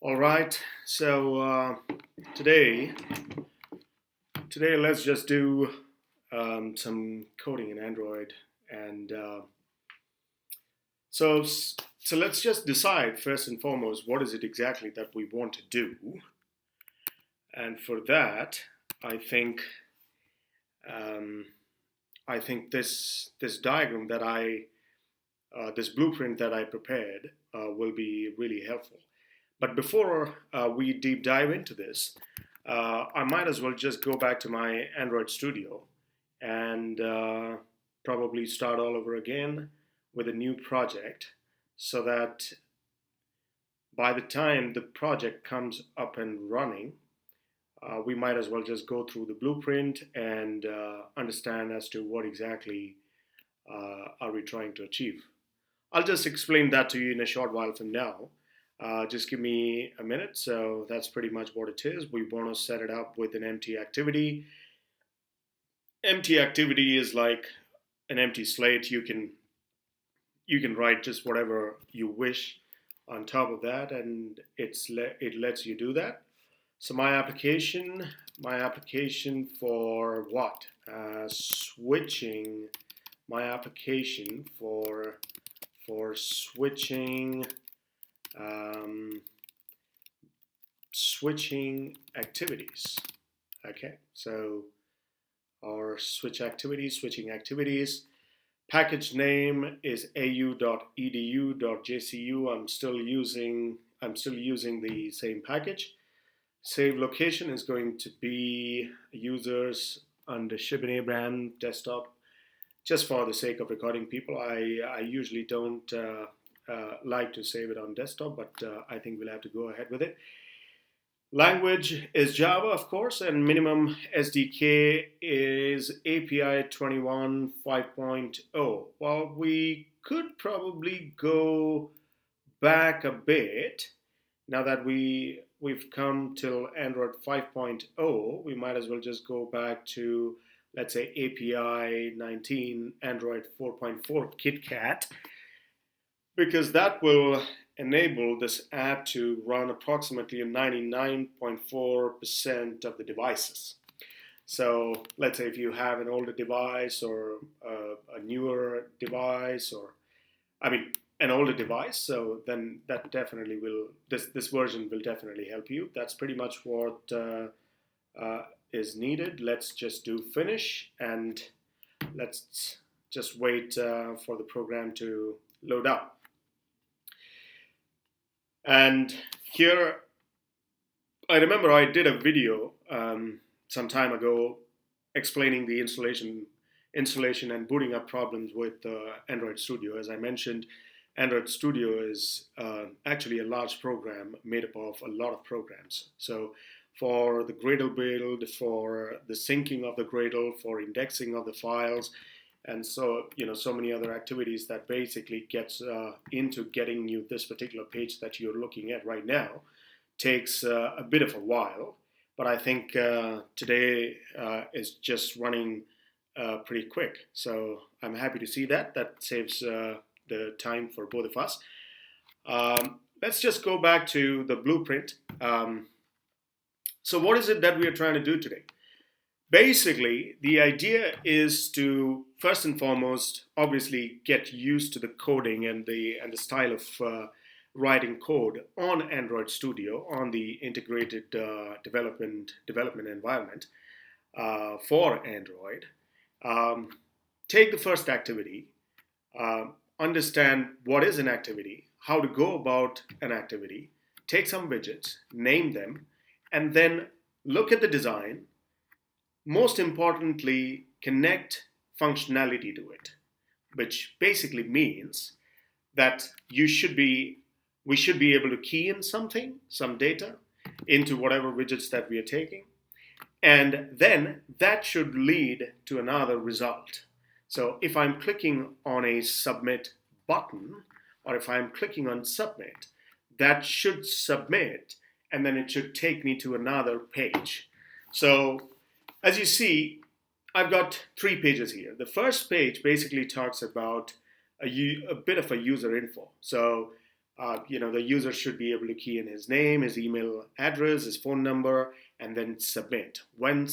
All right. So today, today let's just do some coding in Android, and so so let's just decide first and foremost what is it exactly that we want to do, and for that, I think um, I think this diagram that this blueprint that I prepared will be really helpful. But before we deep dive into this, I might as well just go back to my Android Studio and probably start all over again with a new project so that by the time the project comes up and running, we might as well just go through the blueprint and understand as to what exactly are we trying to achieve. I'll just explain that to you in a short while from now. Just give me a minute. So that's pretty much what it is. We want to set it up with an empty activity. Empty activity is like an empty slate. You can write just whatever you wish on top of that, and it lets you do that. So my application for what? Switching. My application for switching um, switching activities. Okay, so our switching activities. Package name is au.edu.jcu. I'm still using the same package. Save location is going to be users under Shibin Abraham desktop. Just for the sake of recording people, I usually don't like to save it on desktop, but I think we'll have to go ahead with it. Language is Java, of course, and minimum SDK is API 21 5.0. Well, we could probably go back a bit. Now that we've come till Android 5.0, we might as well just go back to, let's say, API 19 Android 4.4 KitKat, because that will enable this app to run approximately 99.4% of the devices. So let's say if you have an older device or a newer device, or I mean an older device, so then that definitely will this version will definitely help you. That's pretty much what is needed. Let's just do finish, and let's just wait for the program to load up. And here, I remember I did a video some time ago explaining the installation and booting up problems with Android Studio. As I mentioned, Android Studio is actually a large program made up of a lot of programs. So for the Gradle build, for the syncing of the Gradle, for indexing of the files, and so so many other activities that basically gets into getting you this particular page that you're looking at right now takes a bit of a while, but I think today is just running pretty quick, so I'm happy to see that saves the time for both of us. Let's just go back to the blueprint. So what is it that we are trying to do today? Basically, the idea is to first and foremost, obviously, get used to the coding and the style of writing code on Android Studio, on the integrated development environment for Android. Take the first activity, understand what is an activity, how to go about an activity, take some widgets, name them, and then look at the design. Most importantly, connect functionality to it, which basically means that we should be able to key in some data, into whatever widgets that we are taking, and then that should lead to another result. So if I'm clicking on a submit button, or if I'm clicking on submit, that should submit, and then it should take me to another page. So as you see, I've got 3 pages here. The first page basically talks about a bit of a user info. So the user should be able to key in his name, his email address, his phone number, and then submit. When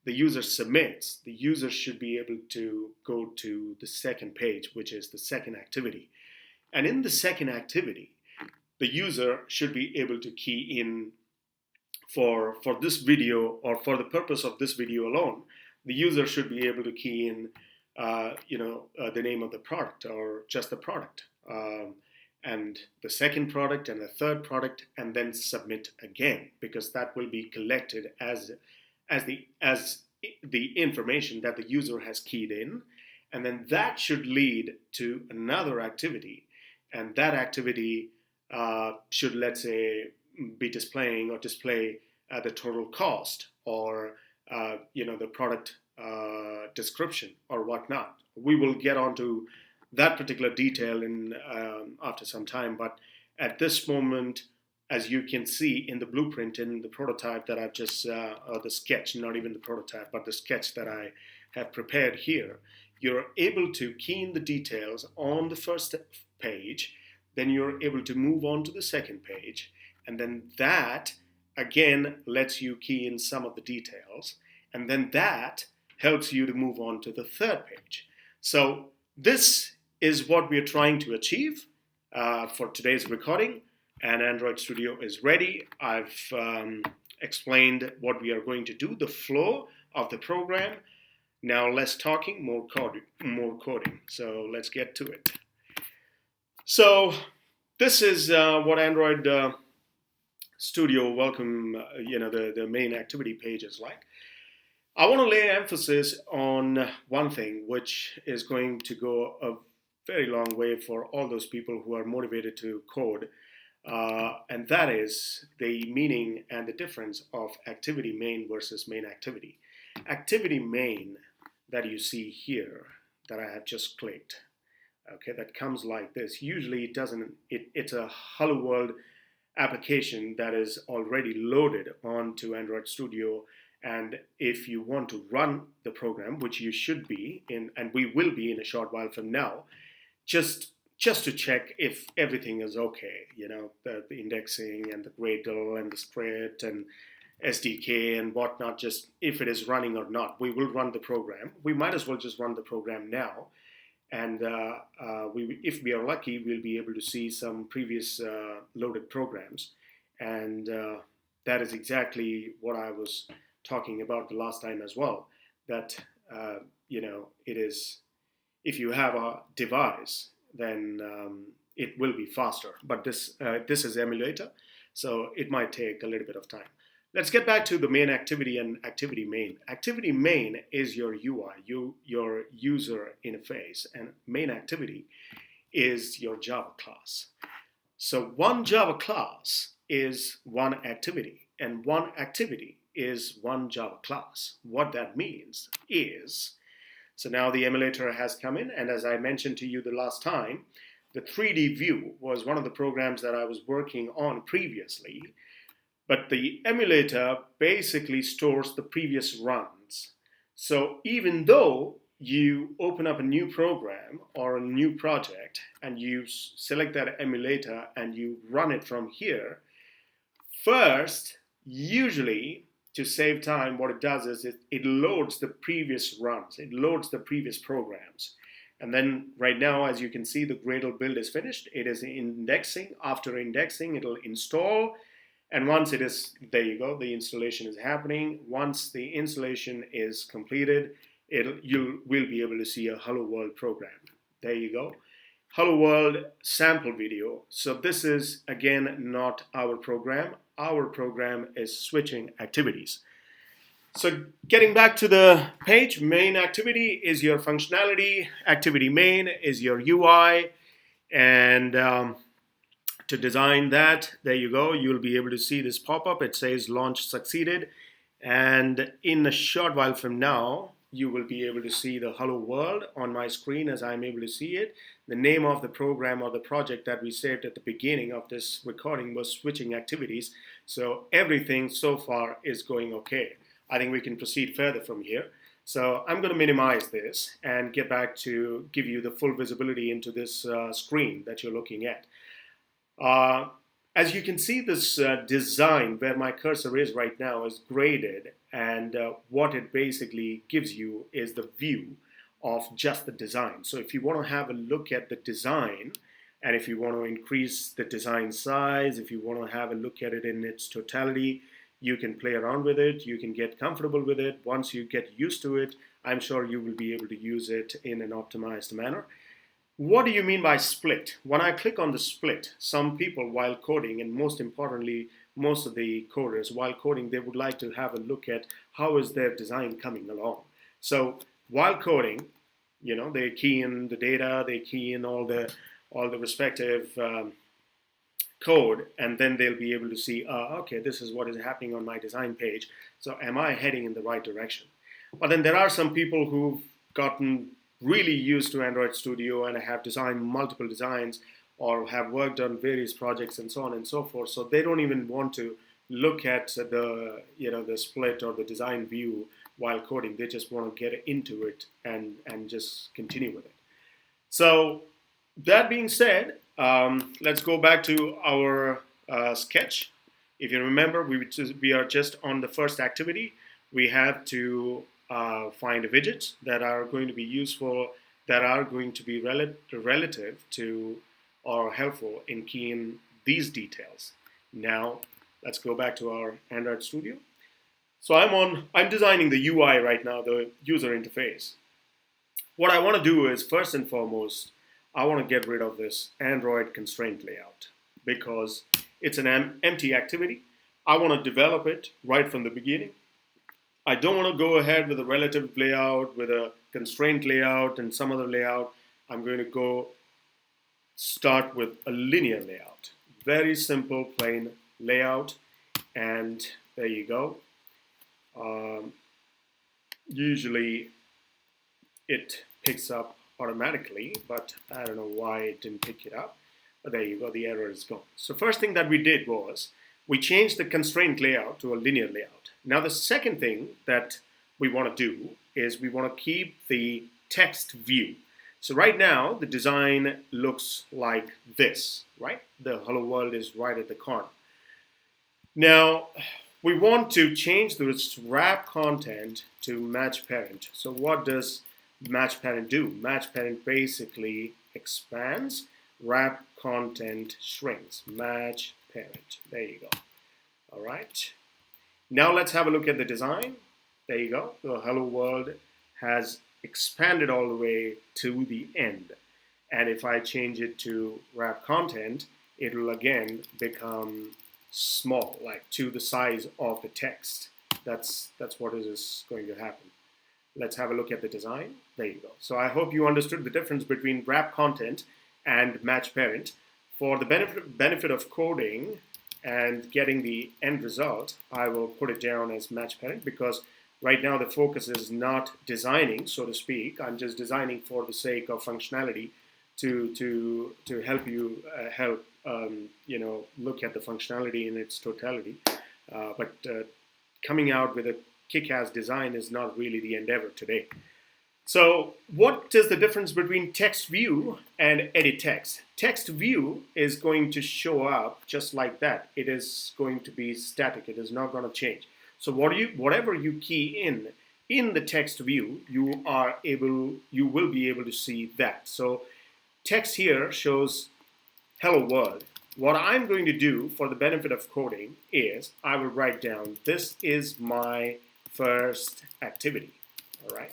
the user submits, the user should be able to go to the second page, which is the second activity. And in the second activity, the user should be able to key in for this video, or for the purpose of this video alone, the user should be able to key in the name of the product, or just the product, and the second product and the third product, and then submit again, because that will be collected as the information that the user has keyed in, and then that should lead to another activity, and that activity should, let's say, be displaying or display the total cost, or the product description or whatnot. We will get onto that particular detail in after some time, but at this moment, as you can see in the blueprint, in the prototype that I've just, or the sketch, not even the prototype, but the sketch that I have prepared here, you're able to key in the details on the first page, then you're able to move on to the second page, and then that again lets you key in some of the details, and then that helps you to move on to the third page. So this is what we're trying to achieve for today's recording, and Android Studio is ready. I've explained what we are going to do, the flow of the program. Now less talking, more coding. So let's get to it. So this is what Android Studio welcome, the main activity page is like. I want to lay emphasis on one thing, which is going to go a very long way for all those people who are motivated to code, and that is the meaning and the difference of activity main versus main activity. Activity main that you see here, that I have just clicked, okay, that comes like this. Usually it doesn't, it's a Hello World application that is already loaded onto Android Studio, and if you want to run the program, which you should be in, and we will be in a short while from now, just to check if everything is okay, the indexing and the Gradle and the script and SDK and whatnot, just if it is running or not. We will run the program. We might as well just run the program now, and if we are lucky, we'll be able to see some previous loaded programs, and that is exactly what I was talking about the last time as well, that it is, if you have a device, then it will be faster, but this is emulator, so it might take a little bit of time. Let's get back to the main activity and activity main. Activity main is your UI, your user interface, and main activity is your Java class. So one Java class is one activity, and one activity is one Java class. What that means is, so now the emulator has come in, and as I mentioned to you the last time, the 3D view was one of the programs that I was working on previously, but the emulator basically stores the previous runs. So even though you open up a new program or a new project and you select that emulator and you run it from here, first, usually, to save time, what it does is it loads the previous runs, it loads the previous programs. And then right now, as you can see, the Gradle build is finished. It is indexing. After indexing, it'll install. And once it is, there you go, the installation is happening. Once the installation is completed, you will be able to see a Hello World program. There you go. Hello World sample video. So this is, again, not our program. Our program is switching activities. So getting back to the page, main activity is your functionality. Activity main is your UI. And to design that, there you go. You'll be able to see this pop-up. It says launch succeeded. And in a short while from now, you will be able to see the Hello World on my screen as I'm able to see it. The name of the program or the project that we saved at the beginning of this recording was switching activities. So everything so far is going okay. I think we can proceed further from here. So I'm going to minimize this and get back to give you the full visibility into this screen that you're looking at. Uh, as you can see, this design where my cursor is right now is graded, and what it basically gives you is the view of just the design. So if you want to have a look at the design, and if you want to increase the design size, if you want to have a look at it in its totality, you can play around with it, you can get comfortable with it. Once you get used to it, I'm sure you will be able to use it in an optimized manner. What do you mean by split? When I click on the split, some people while coding, and most importantly, most of the coders while coding, they would like to have a look at how is their design coming along. So while coding, they key in the data, they key in all the respective code, and then they'll be able to see, okay, this is what is happening on my design page. So am I heading in the right direction? But then there are some people who've gotten really used to Android Studio and have designed multiple designs or have worked on various projects and so on and so forth. So they don't even want to look at the split or the design view while coding. They just want to get into it and just continue with it. So that being said, let's go back to our sketch. If you remember, we are just on the first activity. We have to find widgets that are going to be useful, that are going to be relative to or helpful in keying these details. Now, let's go back to our Android Studio. So I'm designing the UI right now, the user interface. What I want to do is, first and foremost, I want to get rid of this Android constraint layout because it's an empty activity. I want to develop it right from the beginning. I don't want to go ahead with a relative layout, with a constraint layout and some other layout. I'm going to start with a linear layout. Very simple, plain layout. And there you go. Usually it picks up automatically, but I don't know why it didn't pick it up. But there you go, the error is gone. So first thing that we did was we changed the constraint layout to a linear layout. Now the second thing that we want to do is we want to keep the text view. So right now the design looks like this, right? The hello world is right at the corner. Now we want to change this wrap content to match parent. So what does match parent do? Match parent basically expands, wrap content shrinks. Match parent. There you go. All right. Now let's have a look at the design. There you go. The hello world has expanded all the way to the end. And if I change it to wrap content, it will again become small, like to the size of the text. That's what is going to happen. Let's have a look at the design. There you go. So I hope you understood the difference between wrap content and match parent. For the benefit of coding and getting the end result, I will put it down as match parent because right now the focus is not designing, so to speak. I'm just designing for the sake of functionality to help you look at the functionality in its totality. But coming out with a kick-ass design is not really the endeavor today. So what is the difference between text view and edit text? Text view is going to show up just like that. It is going to be static. It is not going to change. So whatever you key in the text view, you will be able to see that. So text here shows hello world. What I'm going to do for the benefit of coding is I will write down, this is my first activity. All right.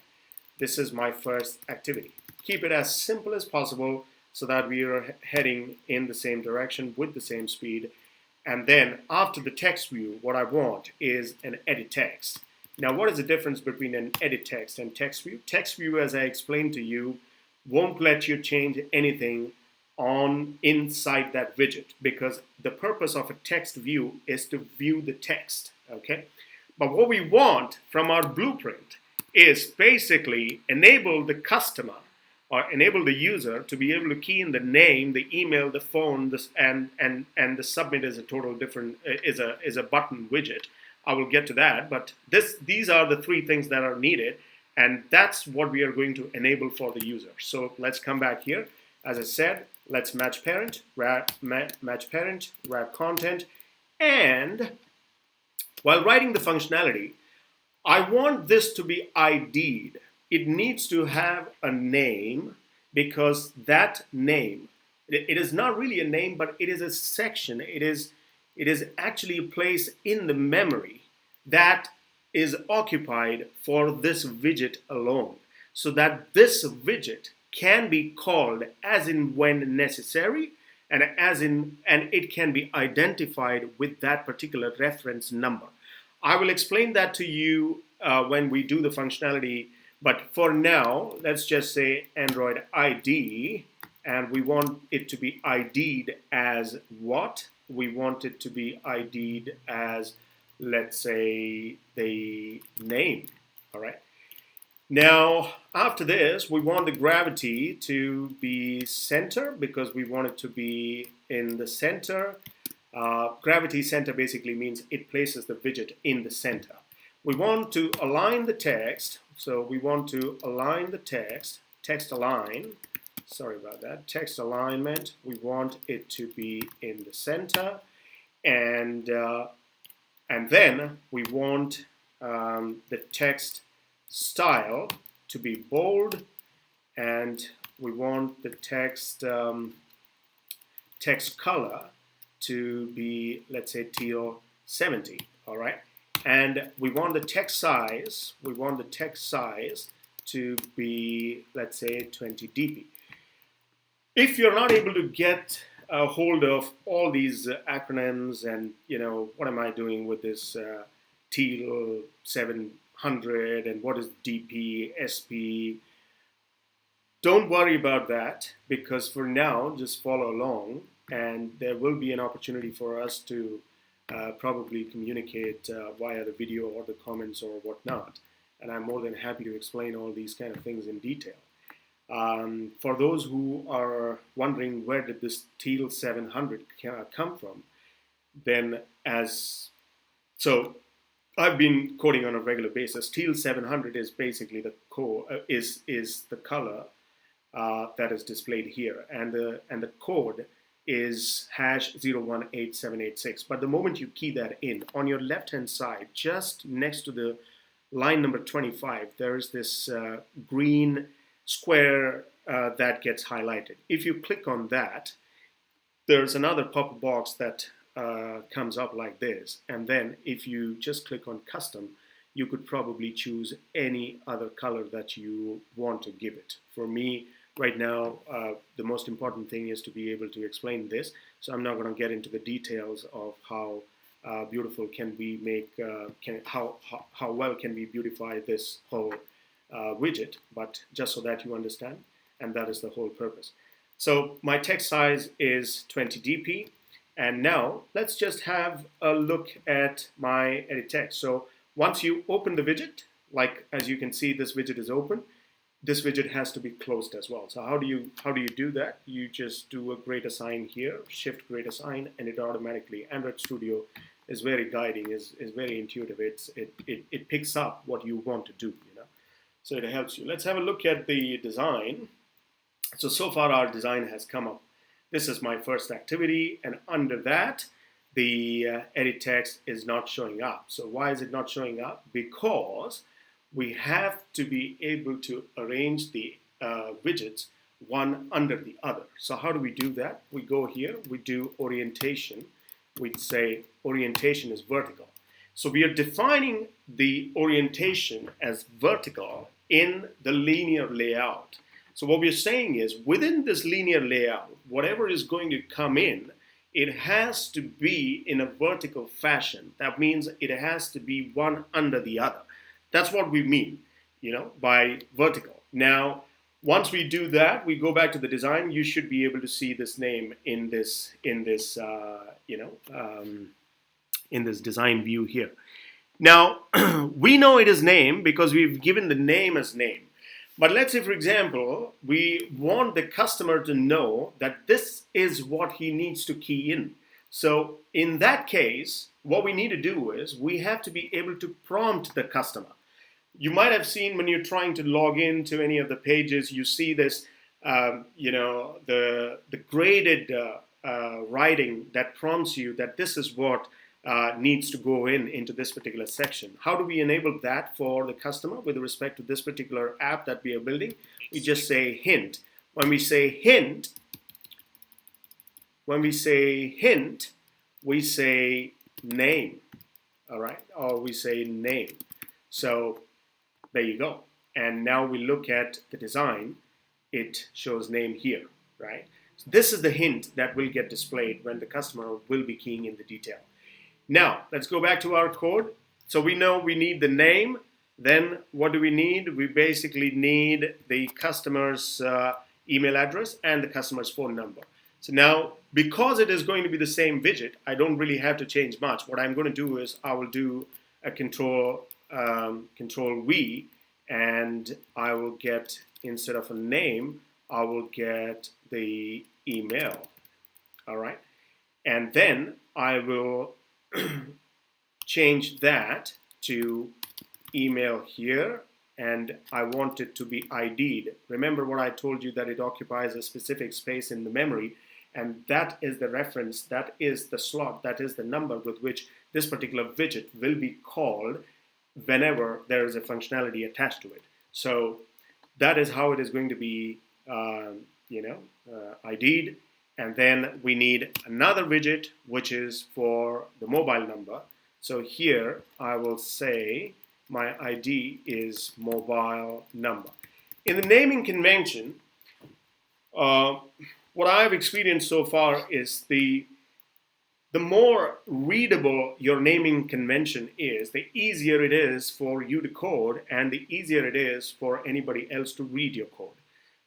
This is my first activity. Keep it as simple as possible so that we are heading in the same direction with the same speed. And then after the text view, what I want is an edit text. Now, what is the difference between an edit text and text view? Text view, as I explained to you, won't let you change anything inside that widget because the purpose of a text view is to view the text, okay? But what we want from our blueprint is basically enable the customer or enable the user to be able to key in the name, the email, the phone, and the submit is a total different is a button widget. I will get to that, but these are the three things that are needed. And that's what we are going to enable for the user. So let's come back here. As I said, let's match parent, match parent, wrap content. And while writing the functionality, I want this to be ID'd. It needs to have a name, because that name, it is not really a name, but it is a section. It is actually a place in the memory that is occupied for this widget alone, so that this widget can be called as in when necessary, and it can be identified with that particular reference number. I will explain that to you when we do the functionality, but for now, let's just say Android ID, and we want it to be ID'd as what? We want it to be ID'd as, let's say, the name, all right? Now, after this, we want the gravity to be center, because we want it to be in the center. Gravity center basically means it places the widget in the center. We want to align the text, so we want to align the text align, sorry about that, text alignment, we want it to be in the center, and then we want the text style to be bold, and we want the text color to be, let's say, teal 70, all right? And we want the text size, to be, let's say, 20 dp. If you're not able to get a hold of all these acronyms and, you know, what am I doing with this teal 700 and what is DP, SP, don't worry about that, because for now, just follow along, and there will be an opportunity for us to probably communicate via the video or the comments or whatnot. And I'm more than happy to explain all these kind of things in detail. For those who are wondering where did this teal 700 come from, then so I've been coding on a regular basis. Teal 700 is basically the is the color that is displayed here, and the code is #018786. But the moment you key that in, on your left hand side, just next to the line number 25, there is this green square that gets highlighted. If you click on that, there's another pop-up box that comes up like this, and then if you just click on custom, you could probably choose any other color that you want to give it. For me, right now, the most important thing is to be able to explain this, so I'm not going to get into the details of how beautiful can we make, how well can we beautify this whole widget, but just so that you understand, and that is the whole purpose. So my text size is 20 dp, and now let's just have a look at my edit text. So once you open the widget, like as you can see, this widget is open. This widget has to be closed as well. So how do you do that? You just do a great assign here, shift great assign, and it automatically, Android Studio is very guiding, is very intuitive. It picks up what you want to do, you know. So it helps you. Let's have a look at the design. So far our design has come up. This is my first activity, and under that, the edit text is not showing up. So why is it not showing up? Because we have to be able to arrange the widgets one under the other. So how do we do that? We go here, we do orientation. We'd say orientation is vertical. So we are defining the orientation as vertical in the linear layout. So what we're saying is, within this linear layout, whatever is going to come in, it has to be in a vertical fashion. That means it has to be one under the other. That's what we mean, you know, by vertical. Now, once we do that, we go back to the design. You should be able to see this name in this design view here. Now, we know it is name because we've given the name as name. But let's say, for example, we want the customer to know that this is what he needs to key in. So in that case, what we need to do is we have to be able to prompt the customer. You might have seen when you're trying to log into any of the pages, you see this, the graded writing that prompts you that this is what needs to go into this particular section. How do we enable that for the customer with respect to this particular app that we are building? We just say hint. When we say hint, we say name, all right, or we say name. So there you go. And now we look at the design. It shows name here, right? So this is the hint that will get displayed when the customer will be keying in the detail. Now, let's go back to our code. So we know we need the name. Then what do we need? We basically need the customer's email address and the customer's phone number. So now, because it is going to be the same widget, I don't really have to change much. What I'm going to do is I will do a control V, and I will get, instead of a name, I will get the email. All right. And then I will change that to email here, and I want it to be ID'd. Remember what I told you, that it occupies a specific space in the memory, and that is the reference, that is the slot, that is the number with which this particular widget will be called whenever there is a functionality attached to it. So that is how it is going to be ID'd. And then we need another widget which is for the mobile number. So here I will say my ID is mobile number. In the naming convention, what I've experienced so far is the more readable your naming convention is, the easier it is for you to code, and the easier it is for anybody else to read your code.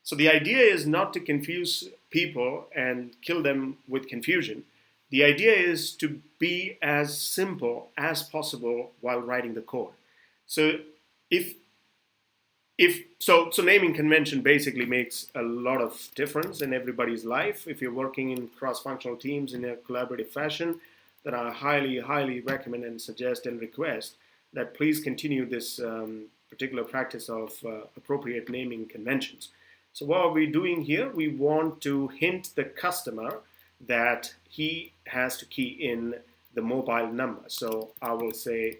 So the idea is not to confuse people and kill them with confusion. The idea is to be as simple as possible while writing the code. So so naming convention basically makes a lot of difference in everybody's life. If you're working in cross-functional teams in a collaborative fashion, then I highly recommend and suggest and request that please continue this particular practice of appropriate naming conventions. So what are we doing here? We want to hint the customer that he has to key in the mobile number. So I will say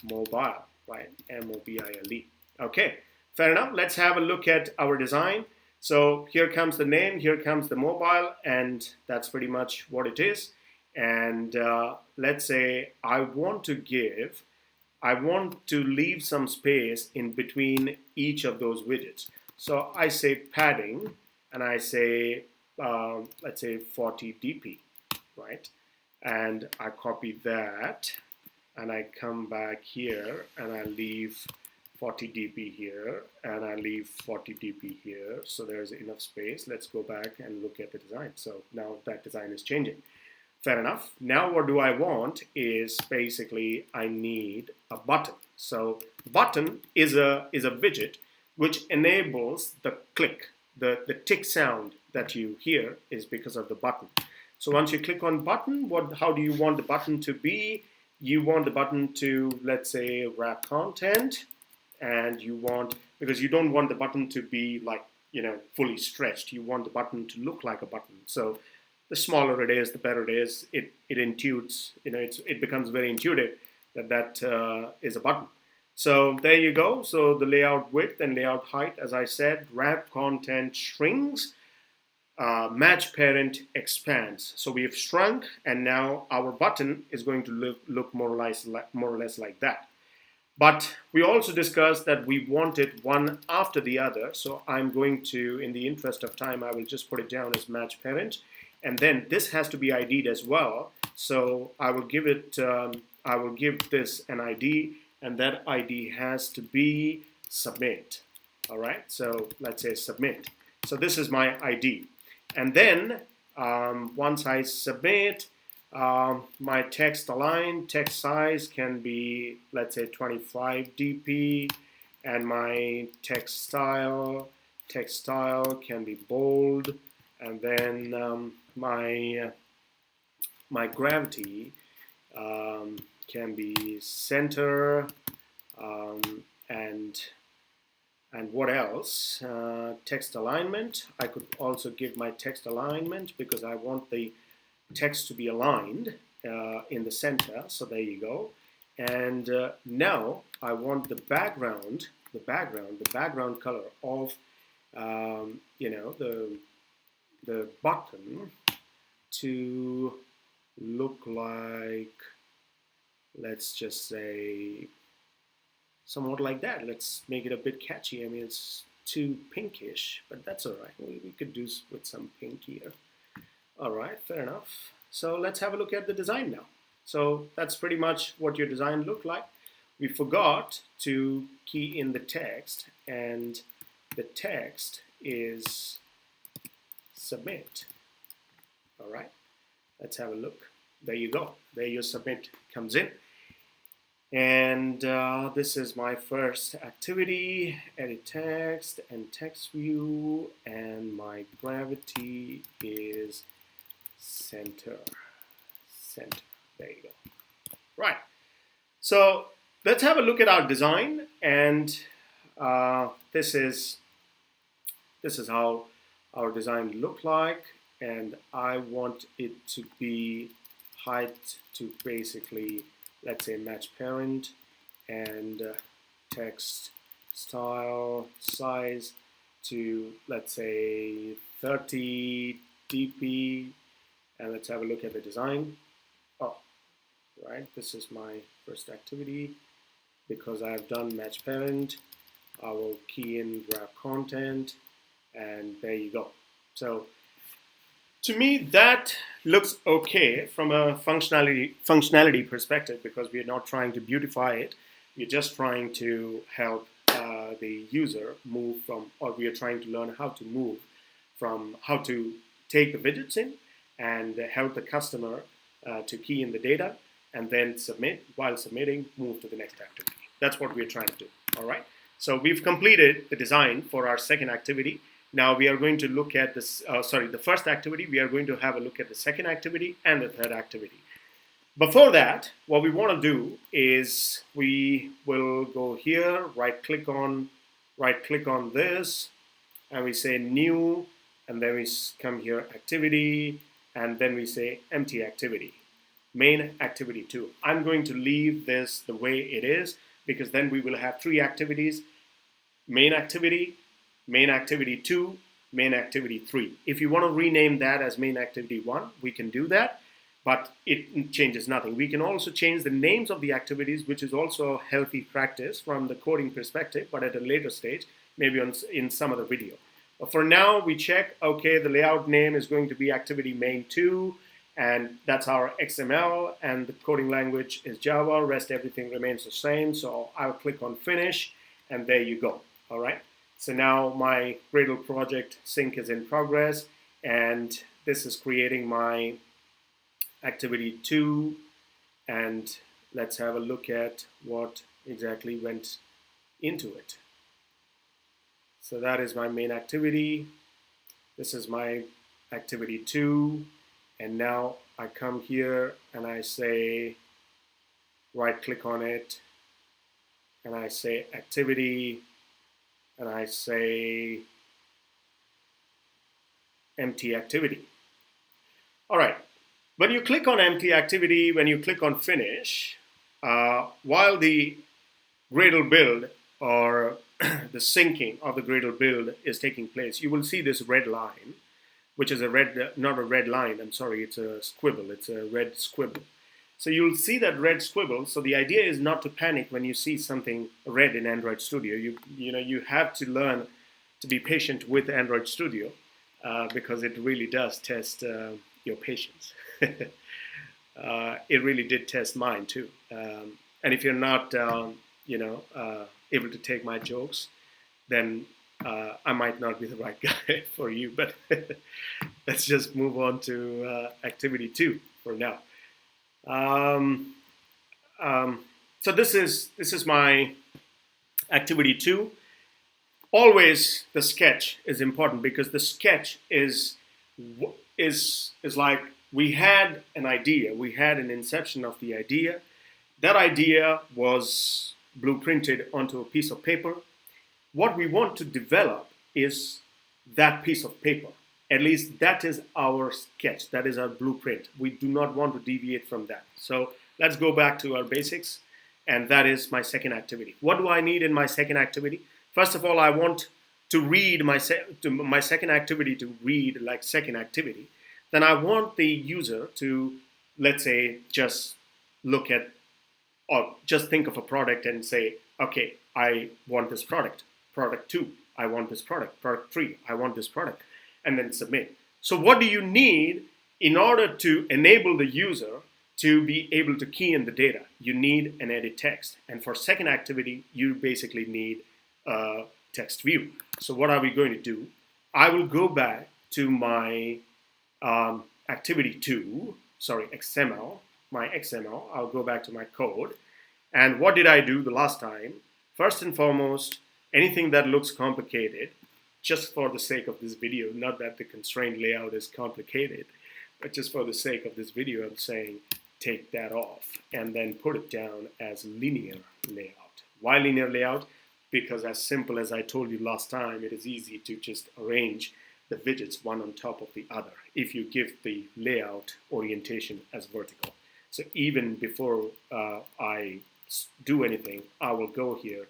mobile, right? M-O-B-I-L-E. Okay. Fair enough. Let's have a look at our design. So here comes the name, here comes the mobile, and that's pretty much what it is. And let's say I want to leave some space in between each of those widgets. So I say padding, and I say, let's say 40 dp, right? And I copy that, and I come back here, and I leave 40 dp here, and I leave 40 dp here, so there's enough space. Let's go back and look at the design. So now that design is changing. Fair enough. Now what do I want is basically I need a button. So button is a widget which enables the click. The tick sound that you hear is because of the button. So once you click on button, how do you want the button to be? You want the button to, let's say, wrap content. And you want, because you don't want the button to be like, fully stretched. You want the button to look like a button. So the smaller it is, the better it is. It intuits, it becomes very intuitive that is a button. So there you go. So the layout width and layout height, as I said, wrap content shrinks, match parent expands. So we have shrunk, and now our button is going to look more or less like that. But we also discussed that we want it one after the other. So I'm going to, in the interest of time, I will just put it down as match parent. And then this has to be ID'd as well. So I will give it, I will give this an ID, and that ID has to be submit. All right, so let's say submit. So this is my ID. And then once I submit, my text align, text size can be, let's say, 25 dp, and my text style can be bold, and then my gravity can be center, and what else? Text alignment. I could also give my text alignment because I want the text to be aligned in the center. So there you go. And now I want the background color of the button to look like, let's just say, somewhat like that. Let's make it a bit catchy. I mean, it's too pinkish, but that's all right. We could do with some pink here. All right, fair enough. So let's have a look at the design now. So that's pretty much what your design looked like. We forgot to key in the text, and the text is submit. All right, let's have a look. There you go. There your submit comes in. And this is my first activity, edit text and text view, and my gravity is center. There you go. Right. So let's have a look at our design, and this is how our design look like, and I want it to be height to basically, let's say, match parent, and text style size to, let's say, 30 dp, and let's have a look at the design. Oh, right, this is my first activity. Because I've done match parent, I will key in grab content, and there you go. So to me, that looks okay from a functionality perspective, because we are not trying to beautify it. We're just trying to help the user move from, or we are trying to learn how to move from, how to take the widgets in and help the customer to key in the data and then submit. While submitting, move to the next activity. That's what we're trying to do. All right. So we've completed the design for our second activity. Now we are going to look at this, the first activity. We are going to have a look at the second activity and the third activity. Before that, what we want to do is we will go here, right click on this, and we say new, and then we come here, activity, and then we say empty activity, main activity 2. I'm going to leave this the way it is, because then we will have 3 activities: main activity 2, main activity 3. If you want to rename that as main activity 1, we can do that, but it changes nothing. We can also change the names of the activities, which is also a healthy practice from the coding perspective, but at a later stage, maybe in some other video. But for now, we check, okay, the layout name is going to be activity main 2, and that's our XML, and the coding language is Java. Rest everything remains the same. So I'll click on finish, and there you go. All right. So now my Gradle project sync is in progress, and this is creating my activity 2. And let's have a look at what exactly went into it. So that is my main activity. This is my activity 2. And now I come here and I say, right click on it, and I say activity, and I say empty activity. All right, when you click on empty activity, when you click on finish, while the Gradle build or the syncing of the Gradle build is taking place, you will see this red line, which is a red, not a red line, I'm sorry, it's a squibble, it's a red squibble. So you'll see that red squibble. So the idea is not to panic when you see something red in Android Studio. You have to learn to be patient with Android Studio because it really does test your patience. It really did test mine too. And if you're not, able to take my jokes, then I might not be the right guy for you, but let's just move on to activity 2 for now. So this is my activity 2. Always the sketch is important, because the sketch is like, we had an idea, we had an inception of the idea. That idea was blueprinted onto a piece of paper. What we want to develop is that piece of paper. At least that is our sketch, that is our blueprint. We do not want to deviate from that. So let's go back to our basics, and that is my second activity. What do I need in my second activity? First of all, I want to read my second activity to read like second activity. Then I want the user to, let's say, just look at or just think of a product and say, okay, I want this product. Product 2, I want this product. Product 3, I want this product. And then submit. So what do you need in order to enable the user to be able to key in the data? You need an edit text. And for second activity, you basically need a text view. So what are we going to do? I will go back to my activity 2, sorry, XML, my XML. I'll go back to my code. And what did I do the last time? First and foremost, anything that looks complicated, just for the sake of this video, not that the constraint layout is complicated, but just for the sake of this video, I'm saying take that off and then put it down as linear layout. Why linear layout? Because as simple as I told you last time, it is easy to just arrange the widgets one on top of the other if you give the layout orientation as vertical. So even before I do anything, I will go here,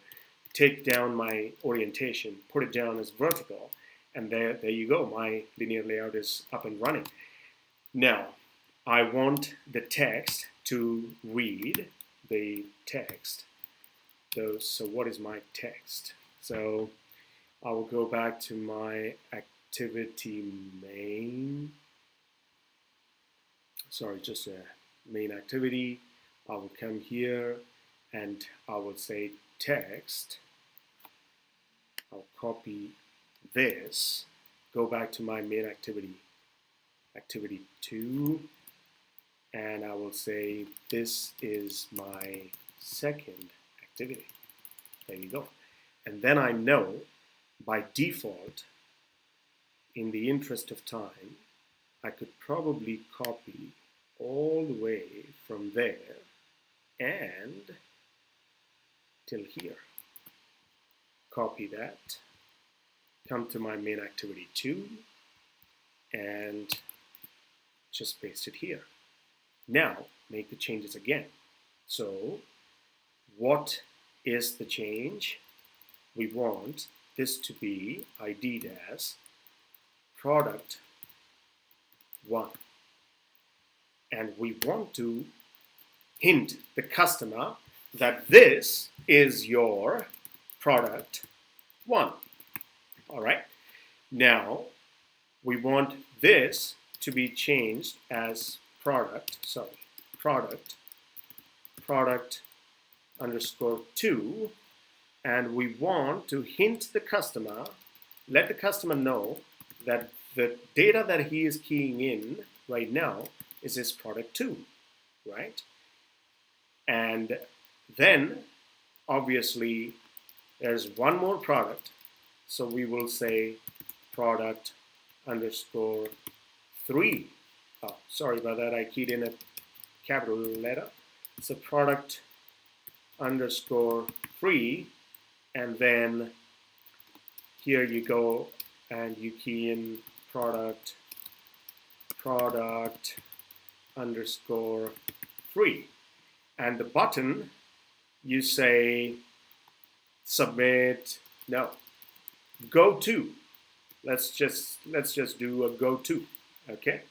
take down my orientation, put it down as vertical, and there you go. My linear layout is up and running. Now, I want the text to read the text. So what is my text? So I will go back to my activity main. Sorry, just a main activity. I will come here and I will say text. I'll copy this, go back to my main activity, activity 2, and I will say this is my second activity. There you go. And then I know by default, in the interest of time, I could probably copy all the way from there and till here. Copy that, come to my main activity 2, and just paste it here. Now, make the changes again. So, what is the change? We want this to be ID'd as product 1. And we want to hint the customer that this is your product 1. All right. Now we want this to be changed as product underscore 2, and we want to hint the customer, let the customer know that the data that he is keying in right now is his product 2, right? And then obviously there's one more product, so we will say product underscore 3. Oh, sorry about that, I keyed in a capital letter. So product underscore 3, and then here you go and you key in product underscore 3, and the button you say submit, no, go to. Let's just do a go to. Okay.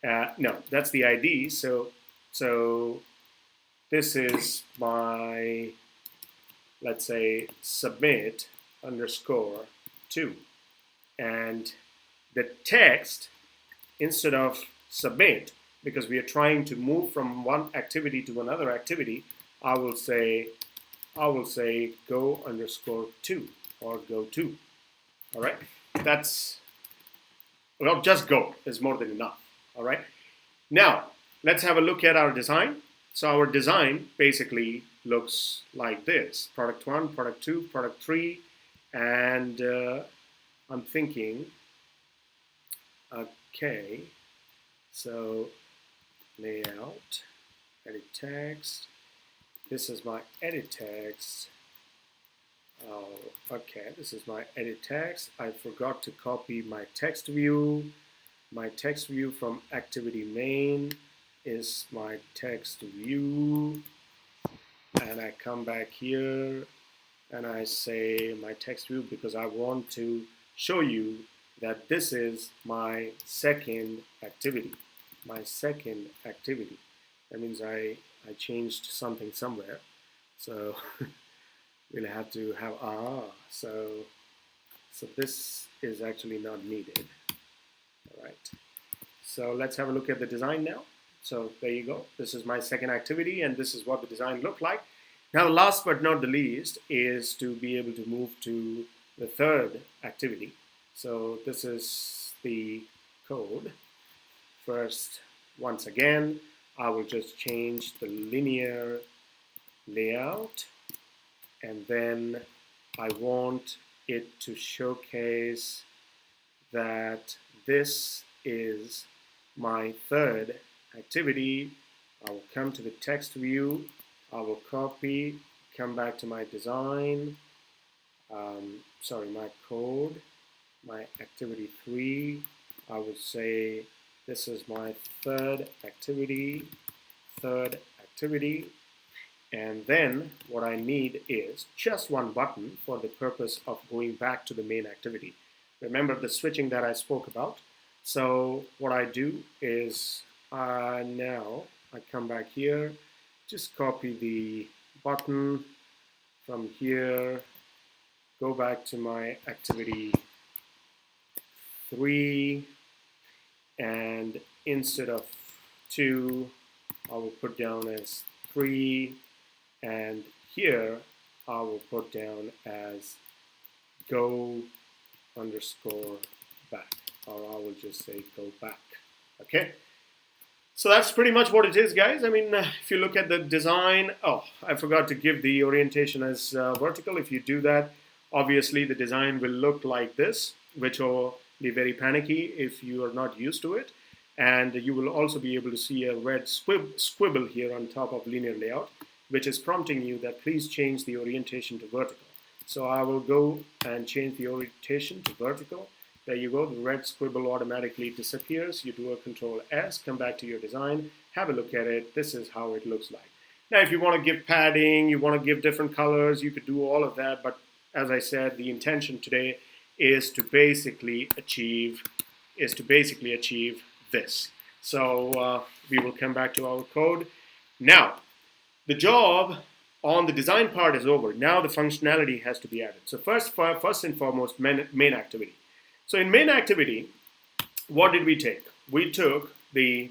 No, that's the ID. So this is my, let's say, submit underscore 2, and the text, instead of submit, because we are trying to move from one activity to another activity, I will say go underscore 2 or go to. All right, that's, well, just go is more than enough. All right, now let's have a look at our design. So our design basically looks like this: product 1, product 2, product 3, and I'm thinking, okay, so layout, edit text, this is my edit text. Oh, okay, this is my edit text. I forgot to copy my text view. My text view from activity main is my text view. And I come back here and I say my text view because I want to show you that this is my second activity. My second activity. That means I changed something somewhere. So we'll have to have so this is actually not needed. All right. So let's have a look at the design now. So there you go. This is my second activity, and this is what the design looked like. Now, last but not the least is to be able to move to the third activity. So this is the code. First, once again, I will just change the linear layout, and then I want it to showcase that this is my third activity. I will come to the text view, I will copy, come back to my design, my code, my activity 3. I would say this is my third activity, and then what I need is just one button for the purpose of going back to the main activity. Remember the switching that I spoke about. So what I do is now I come back here, just copy the button from here, go back to my activity 3, and instead of 2, I will put down as 3, and here I will put down as go underscore back, or I will just say go back. Okay, so that's pretty much what it is, guys. I mean, if you look at the design, I forgot to give the orientation as vertical. If you do that, obviously the design will look like this, which will be very panicky if you are not used to it. And you will also be able to see a red squibble here on top of linear layout, which is prompting you that please change the orientation to vertical. So I will go and change the orientation to vertical. There you go, the red squibble automatically disappears. You do a Control S, come back to your design, have a look at it. This is how it looks like. Now, if you want to give padding, you want to give different colors, you could do all of that. But as I said, the intention today is to basically achieve this. So we will come back to our code. Now, the job on the design part is over. Now the functionality has to be added. So first and foremost, main activity. So in main activity, what did we take? We took the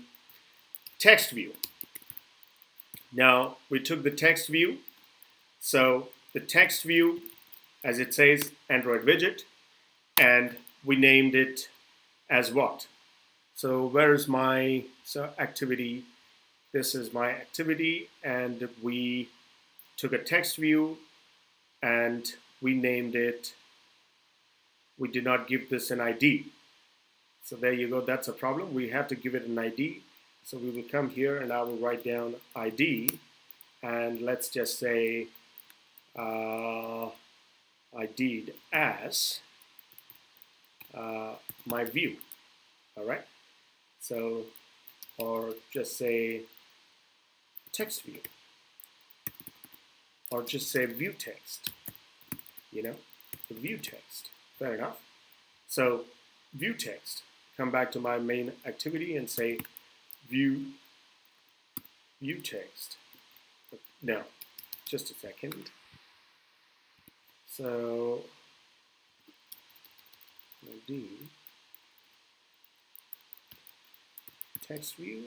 text view. Now we took the text view. So the text view, as it says, Android widget, and we named it as what? So where is my activity? This is my activity, and we took a text view and we named it. We did not give this an ID. So there you go, that's a problem. We have to give it an ID. So we will come here and I will write down ID, and let's just say ID'd as my view. All right. So, or just say text view, or just say view text, the view text. Fair enough. So view text, come back to my main activity and say view text. Now, just a second. So ID text view.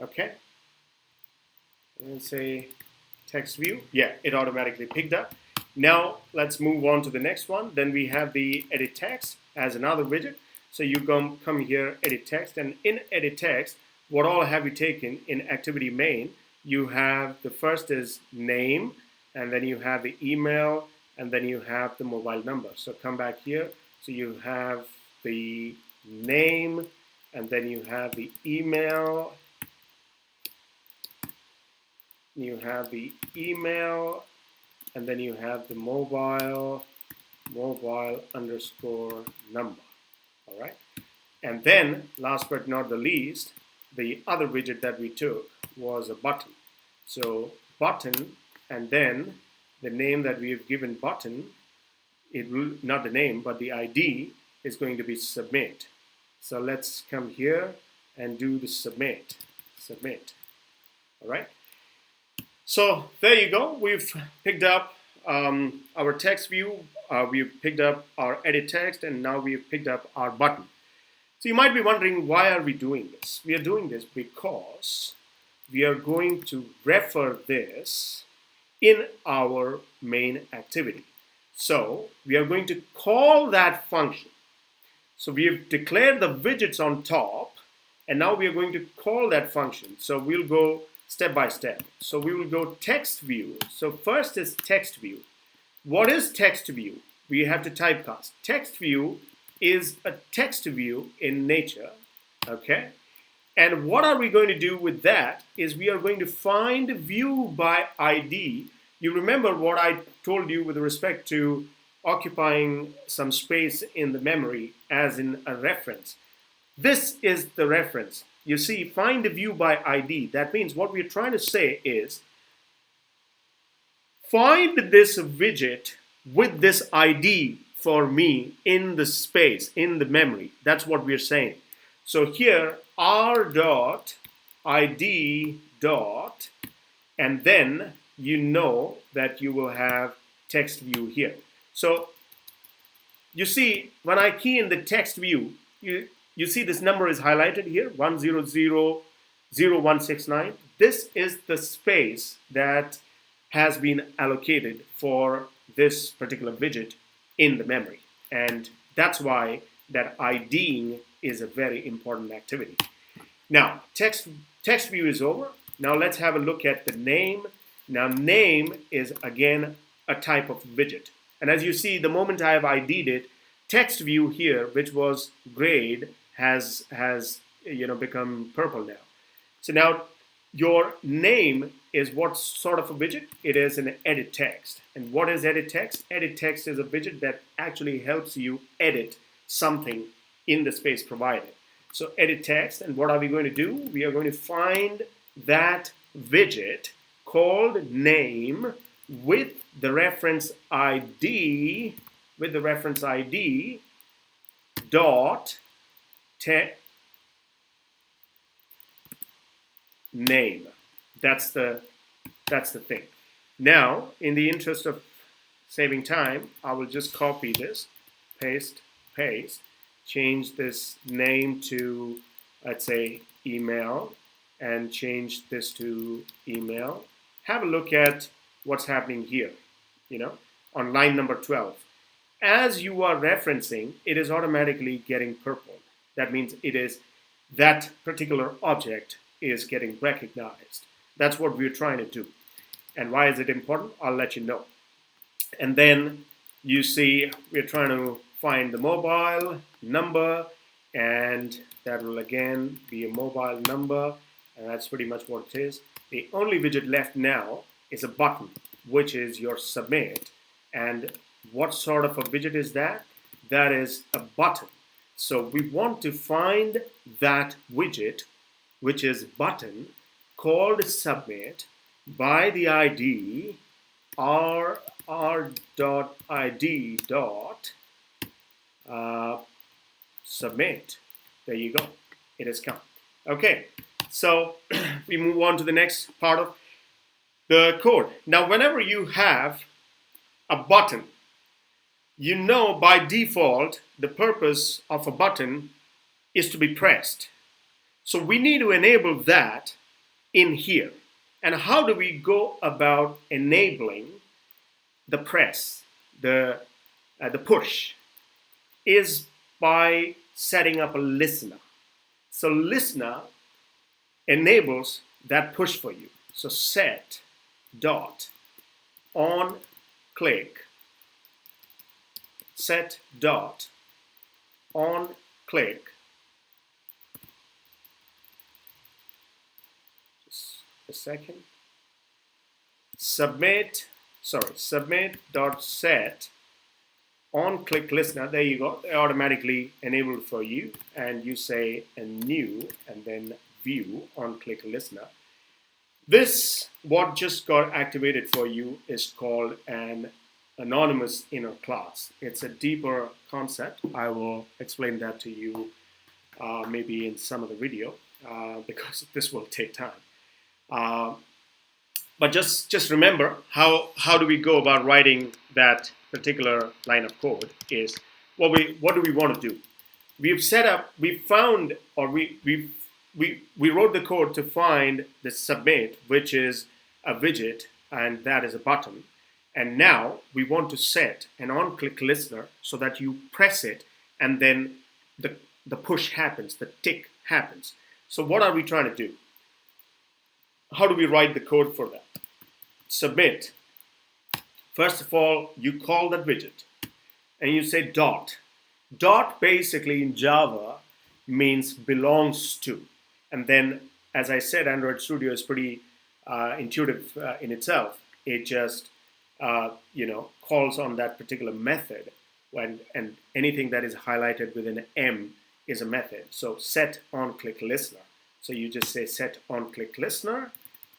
Okay. And say text view. Yeah, it automatically picked up. Now let's move on to the next one. Then we have the edit text as another widget. So you come here, edit text, and in edit text, what all have you taken in activity main? You have the first is name, and then you have the email, and then you have the mobile number. So come back here. So you have the name, and then you have the email, you have the email, and then you have the mobile underscore number. All right. And then, last but not the least, the other widget that we took was a button. So button, and then the name that we have given button, it will not the name, but the ID is going to be submit. So let's come here and do the submit. All right. So there you go. We've picked up our text view. We've picked up our edit text, and now we've picked up our button. So you might be wondering, why are we doing this? We are doing this because we are going to refer this in our main activity. So we are going to call that function. So we have declared the widgets on top, and now we are going to call that function. So we'll go step by step. So we will go text view. So first is text view. What is text view? We have to typecast. Text view is a text view in nature, okay? And what are we going to do with that is we are going to find view by ID. You remember what I told you with respect to occupying some space in the memory as in a reference. This is the reference. You see, find the view by ID. That means what we're trying to say is find this widget with this ID for me in the space, in the memory. That's what we're saying. So here, r dot id dot, and then you know that you will have text view here. So you see, when I key in the text view, you see this number is highlighted here, 1000169. This is the space that has been allocated for this particular widget in the memory. And that's why that IDing is a very important activity. Now, text view is over. Now let's have a look at the name. Now name is again a type of widget. And as you see, the moment I have ID'd it, text view here, which was grayed, has become purple now. So now your name is what sort of a widget? It is an edit text. And what is edit text? Edit text is a widget that actually helps you edit something in the space provided. So edit text, and what are we going to do? We are going to find that widget called name with the reference ID, dot name. That's the thing. Now, in the interest of saving time, I will just copy this, paste, change this name to, let's say, email, and change this to email. Have a look at what's happening here, on line number 12. As you are referencing, it is automatically getting purple. That means that particular object is getting recognized. That's what we're trying to do. And why is it important? I'll let you know. And then you see we're trying to find the mobile number, and that will again be a mobile number, and that's pretty much what it is. The only widget left now is a button, which is your submit. And what sort of a widget is that? That is a button. So we want to find that widget, which is button, called submit by the ID r.id dot submit. There you go. It has come. Okay. So we move on to the next part of the code. Now, whenever you have a button, by default, the purpose of a button is to be pressed. So we need to enable that in here. And how do we go about enabling the press, the push? Is by setting up a listener. So listener enables that push for you. So set dot on click, set dot on click, just a second, submit.set on click listener. There you go. They're automatically enabled for you, and you say a new and then view on click listener. This, what just got activated for you, is called an anonymous inner class. It's a deeper concept. I will explain that to you maybe in some of the video because this will take time. But just remember how do we go about writing that particular line of code is what do we want to do? We wrote the code to find the submit, which is a widget, and that is a button. And now we want to set an on-click listener so that you press it and then the push happens, the tick happens. So what are we trying to do? How do we write the code for that? Submit. First of all, you call that widget and you say dot. Dot basically in Java means belongs to. And then, as I said, Android Studio is pretty intuitive in itself. It just calls on that particular method and anything that is highlighted with an M is a method. So set on click listener. So you just say set on click listener,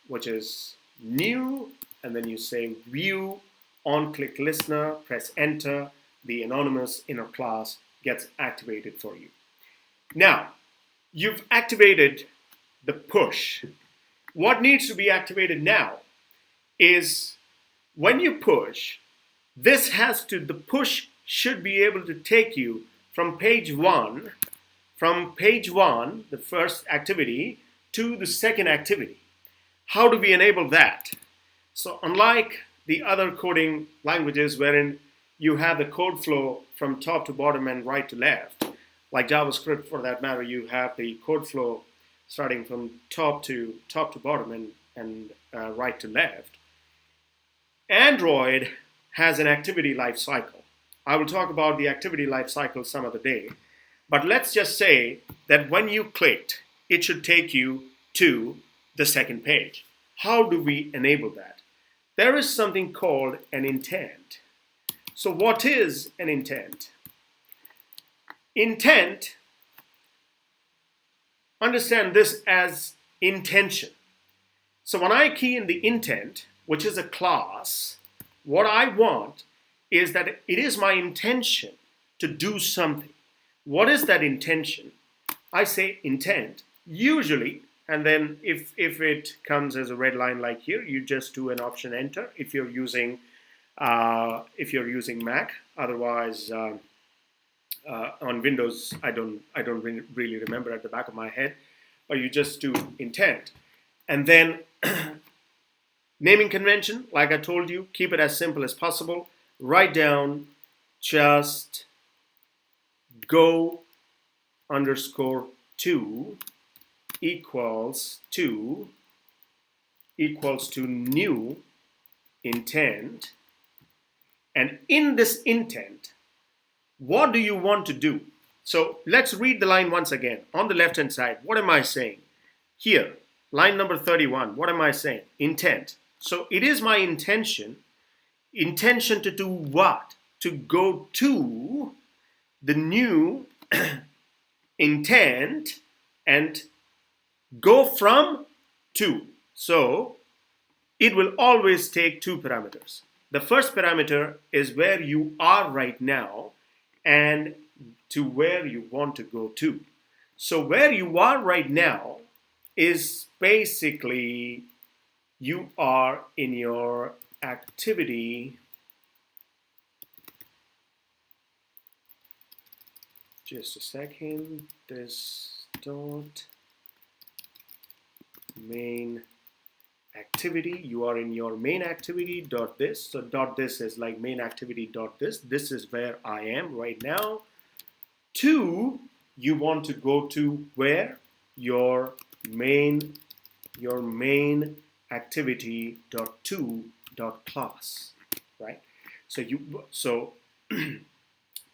which is new, and then you say view on click listener, press enter, the anonymous inner class gets activated for you. Now, you've activated the push. What needs to be activated now is when you push, the push should be able to take you from page one, the first activity, to the second activity. How do we enable that? So unlike the other coding languages wherein you have the code flow from top to bottom and right to left, like JavaScript for that matter, you have the code flow starting from top to bottom and right to left. Android has an activity life cycle. I will talk about the activity life cycle some other day, but let's just say that when you clicked, it should take you to the second page. How do we enable that? There is something called an intent. So what is an intent? Intent, understand this as intention. So when I key in the intent, which is a class, what I want is that it is my intention to do something. What is that intention? I say intent, usually, and then if it comes as a red line like here, you just do an option enter if you're using Mac. Otherwise, on Windows, I don't really remember at the back of my head, but you just do intent. And then naming convention, like I told you, keep it as simple as possible. Write down just go _to equals to new intent. And in this intent, what do you want to do? So let's read the line once again. On the left hand side, what am I saying? Here, line number 31, what am I saying? Intent. So it is my intention to do what? To go to the new intent and go from to. So it will always take two parameters. The first parameter is where you are right now and to where you want to go to. So where you are right now is basically you are in your activity. Just a second. This dot main activity. You are in your main activity dot this. So dot this is like main activity dot this. This is where I am right now. To, you want to go to where? Your main activity dot to dot class, right? So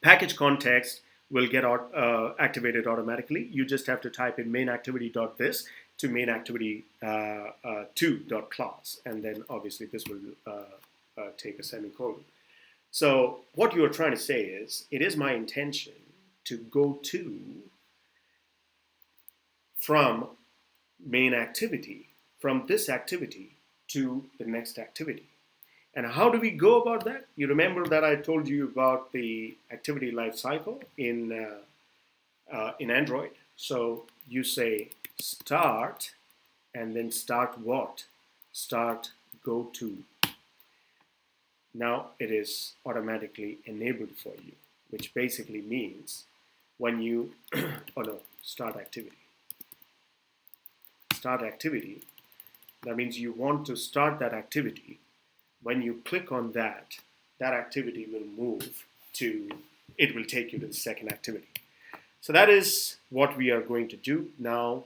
package context will get activated automatically. You just have to type in MainActivity.this to MainActivity2.class, and then obviously this will take a semicolon. So what you are trying to say is, it is my intention to go to from MainActivity, from this activity to the next activity. And how do we go about that? You remember that I told you about the activity lifecycle in Android. So you say start, and then start what? Start go to. Now it is automatically enabled for you, which basically means when you, start activity. Start activity, that means you want to start that activity. When you click on that, that activity will move to, it will take you to the second activity. So that is what we are going to do. Now,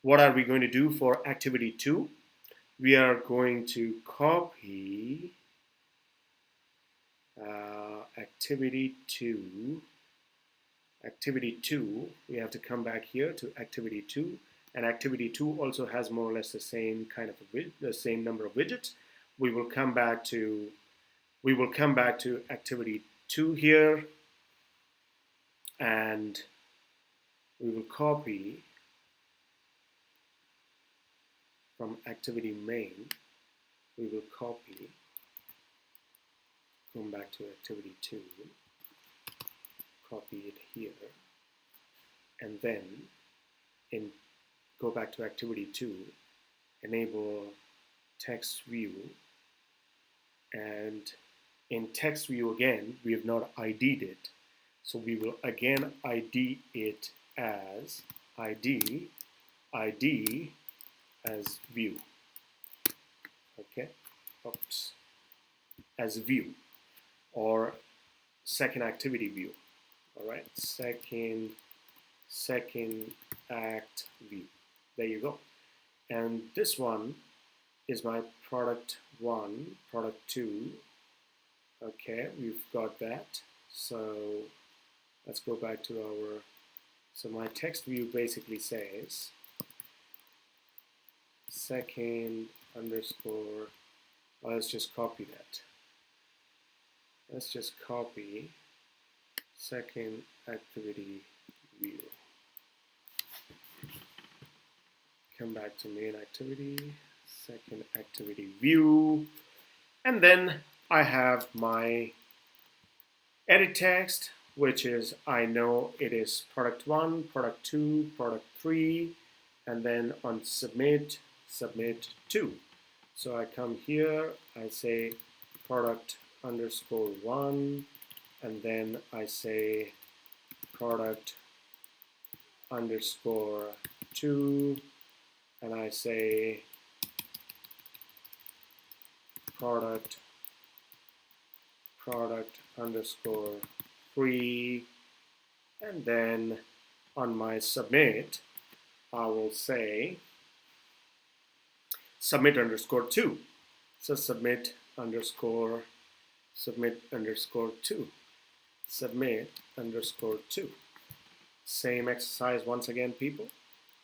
what are we going to do for activity 2? We are going to copy activity 2. Activity 2, we have to come back here to activity 2. And activity 2 also has more or less the same kind of the same number of widgets. We will come back to activity 2 here, and we will copy from activity main. We will copy, come back to activity 2, copy it here, and then go back to activity 2, enable text view. And in text view again, we have not ID'd it. So we will again ID it as ID as view. Okay, oops, as view, or second activity view. All right, second act view. There you go. And this one is my product 1, product 2. Okay, we've got that. So let's go back to our, so my text view basically says second underscore, let's just copy that. Let's just copy second activity view. Come back to main activity, second activity view, and then I have my edit text, which is, I know it is product 1, product 2, product 3, and then on submit 2. So I come here, I say product underscore 1, and then I say product underscore 2, and I say product underscore 3, and then on my submit I will say submit underscore 2. So submit underscore 2. Submit underscore 2. Same exercise once again, people.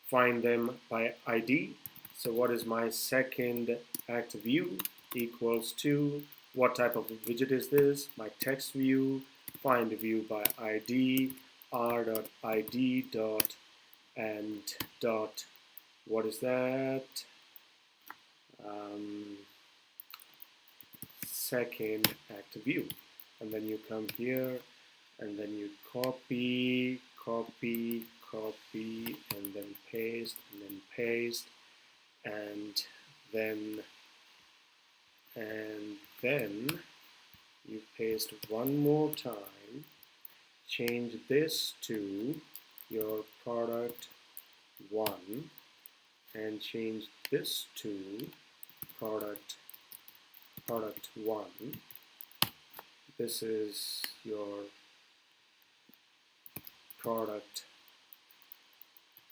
Find them by ID. So what is my second act view equals to, what type of widget is this? My text view. Find the view by ID, r.id dot and dot, what is that? Second act view. And then you come here and then you copy, and then paste, and then you paste one more time, change this to your product 1, and change this to product 1. This is your product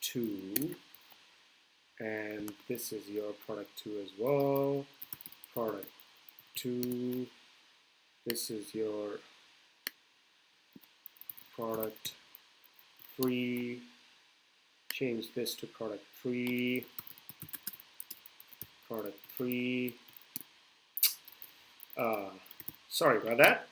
2, and this is your product 2 as well. Product 2, this is your product 3, change this to product 3, product 3. Sorry about that.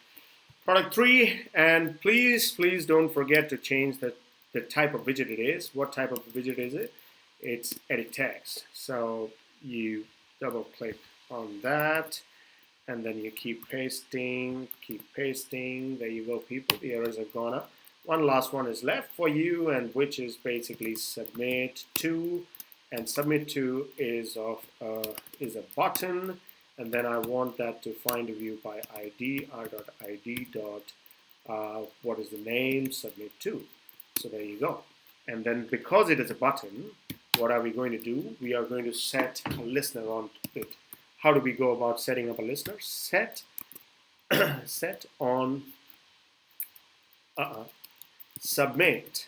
Product 3, and please don't forget to change the type of widget it is. What type of widget is it? It's edit text. So you double click on that, and then you keep pasting. There you go, people. The errors have gone up. One last one is left for you, and which is basically submit to, and submit to is a button, and then I want that to find a view by ID, r.id. What is the name? Submit to. So there you go. And then because it is a button, what are we going to do? We are going to set a listener on it. How do we go about setting up a listener? Set on submit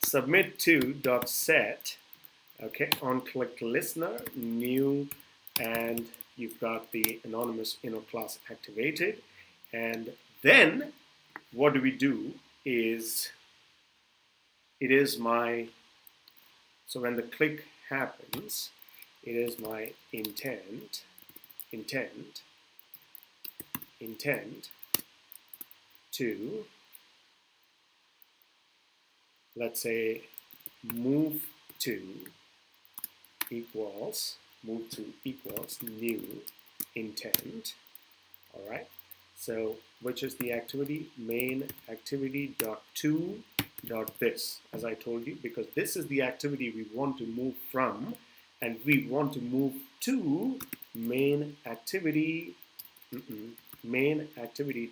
submit to dot set. Okay, on click listener, new, and you've got the anonymous inner class activated. And then what do we do is it is my, so when the click happens, it is my intent to, let's say, move to equals new intent. All right. So which is the activity? Main activity dot to dot this, as I told you, because this is the activity we want to move from, and we want to move to main activity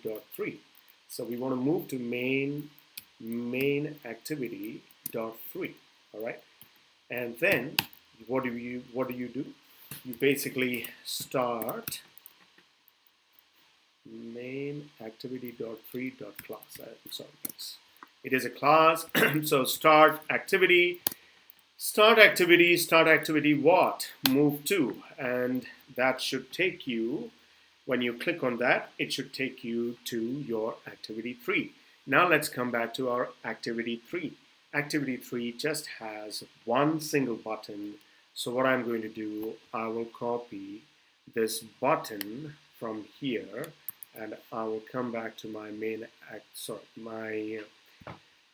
dot 3. So we want to move to main activity dot 3. All right. And then what do you do? You basically start main activity dot 3 dot class. I'm sorry, it is a class. So start activity what? Move to, and that should take you, when you click on that, it should take you to your activity 3. Now let's come back to our activity 3. Activity 3 just has one single button. So what I'm going to do, I will copy this button from here, and I will come back to my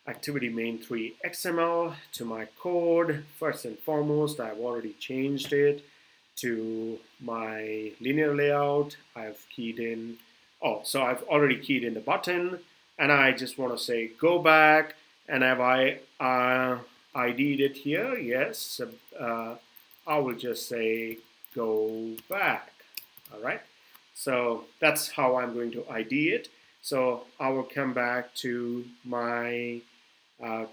activity main 3 XML, to my code. First and foremost, I've already changed it to my linear layout. I've keyed in, so I've already keyed in the button, and I just want to say go back, and have I ID'd it here? Yes. I will just say go back. All right. So that's how I'm going to ID it. So I will come back to my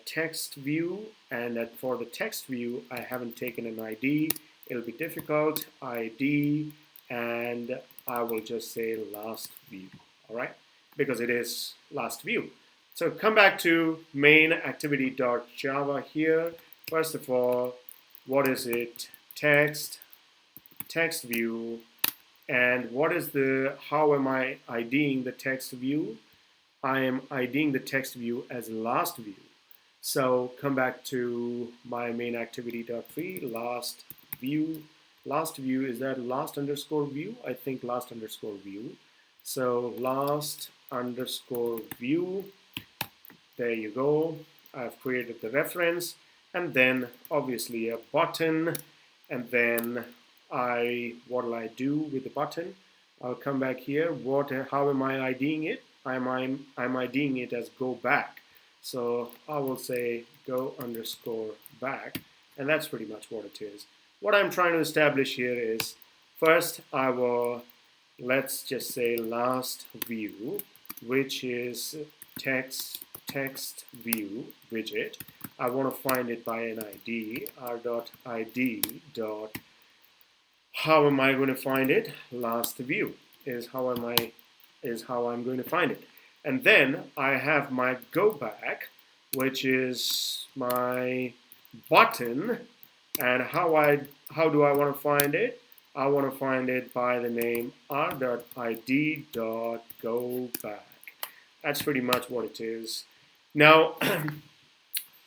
text view, and for the text view, I haven't taken an ID. It'll be difficult. ID, and I will just say last view. All right, because it is last view. So come back to main activity.java here. First of all, what is it? Text view. And what is how am I IDing the text view? I am IDing the text view as last view. So come back to my main activity.3, last view. Last view, is that last underscore view? I think last underscore view. So last underscore view. There you go. I've created the reference, and then obviously a button, and then what will I do with the button? I'll come back here. How am I IDing it? I'm IDing it as go back. So I will say go underscore back, and that's pretty much what it is. What I'm trying to establish here is, first let's just say last view, which is text view widget. I want to find it by an ID, r.id. How am I going to find it? Last view is how I'm going to find it. And then I have my go back, which is my button. And how do I want to find it? I want to find it by the name r.id.goback. That's pretty much what it is. Now,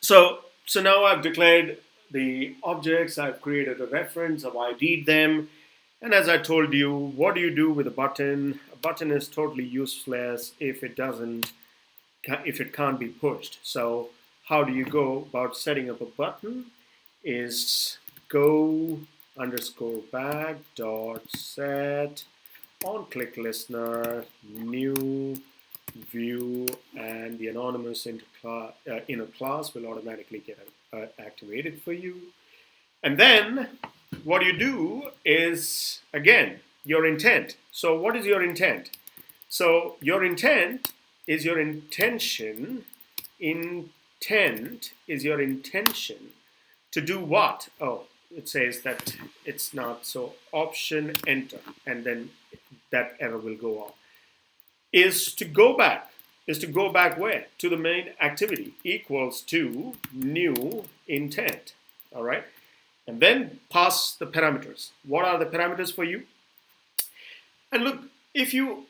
So now I've declared the objects, I've created a reference, I've ID'd them, and as I told you, what do you do with a button? A button is totally useless if it can't be pushed. So how do you go about setting up a button? Is go underscore back dot set on click listener new view, and the anonymous inner class will automatically get activated for you. And then what you do is, again, your intent. So what is your intent? So your intent is your intention. Intent is your intention to do what? Oh, it says that it's not. So option enter, and then that error will go on. Is to go back. Is to go back where? To the main activity equals to new intent. All right. And then pass the parameters. What are the parameters for you? And look, if you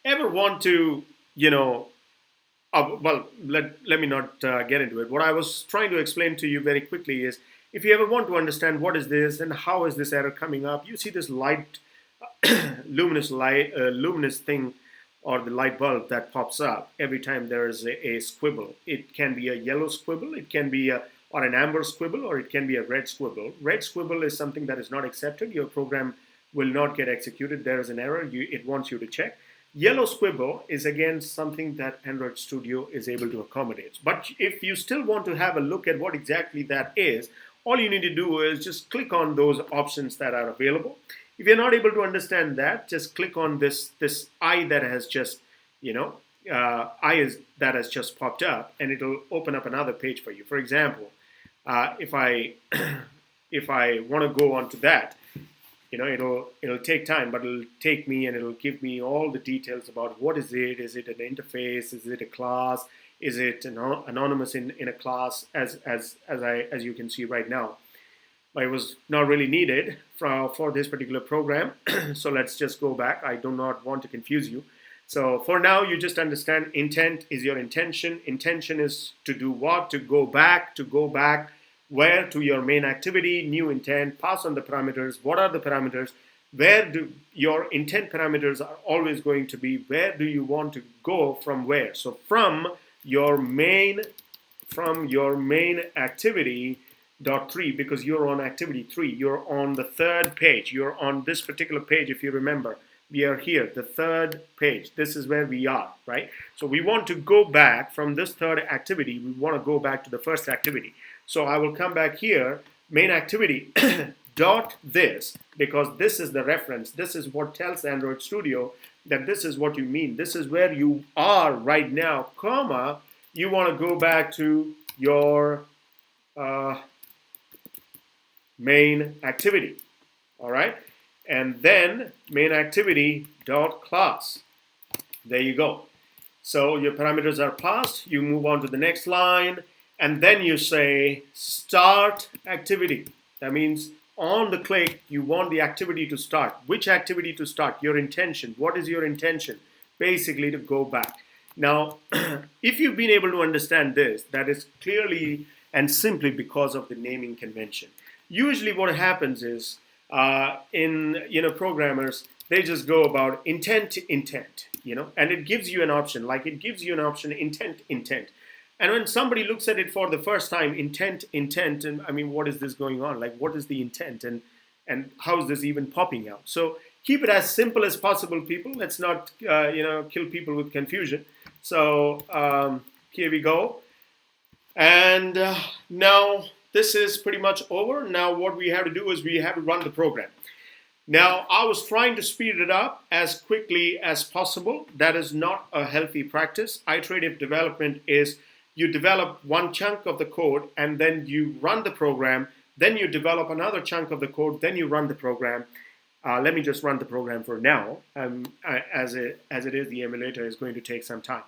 ever want to, well, let me not get into it. What I was trying to explain to you very quickly is, if you ever want to understand what is this and how is this error coming up, you see this light, luminous thing, or the light bulb that pops up every time there is a squibble. It can be a yellow squibble, it can be or an amber squibble, or it can be a red squibble. Red squibble is something that is not accepted. Your program will not get executed. There is an error. It wants you to check. Yellow squibble is again something that Android Studio is able to accommodate. But if you still want to have a look at what exactly that is, all you need to do is just click on those options that are available. If you're not able to understand that, just click on this eye that has just, that has just popped up, and it'll open up another page for you. For example, if I want to go on to that, it'll take time, but it'll take me and it'll give me all the details about what is it. Is it an interface? Is it a class? Is it anonymous in a class? As you can see right now. It was not really needed for this particular program. So let's just go back. I do not want to confuse you. So for now, you just understand intent is your intention. Intention is to do what? To go back where? To your main activity, new intent, pass on the parameters. What are the parameters? Where do your intent parameters are always going to be? Where do you want to go from where? So from your main activity dot 3, because you're on activity 3, you're on the third page, you're on this particular page. If you remember, we are here, the third page. This is where we are, right? So we want to go back from this third activity. We want to go back to the first activity. So I will come back here, main activity dot this, because this is the reference. This is what tells Android Studio that this is what you mean. This is where you are right now, comma, you want to go back to your main activity. All right. And then main activity dot class. There you go. So your parameters are passed. You move on to the next line, and then you say start activity. That means on the click, you want the activity to start. Which activity to start? Your intention. What is your intention? Basically to go back. Now, if you've been able to understand this, that is clearly and simply because of the naming convention. Usually what happens is, programmers, they just go about intent to intent, and it gives you an option, intent. And when somebody looks at it for the first time, intent, and I mean, what is this going on? Like, what is the intent, and how is this even popping out? So keep it as simple as possible, people. Let's not, kill people with confusion. So here we go. And now this is pretty much over. Now what we have to do is we have to run the program. Now I was trying to speed it up as quickly as possible. That is not a healthy practice. Iterative development is you develop one chunk of the code and then you run the program. Then you develop another chunk of the code. Then you run the program. Let me just run the program for now. As it is, the emulator is going to take some time.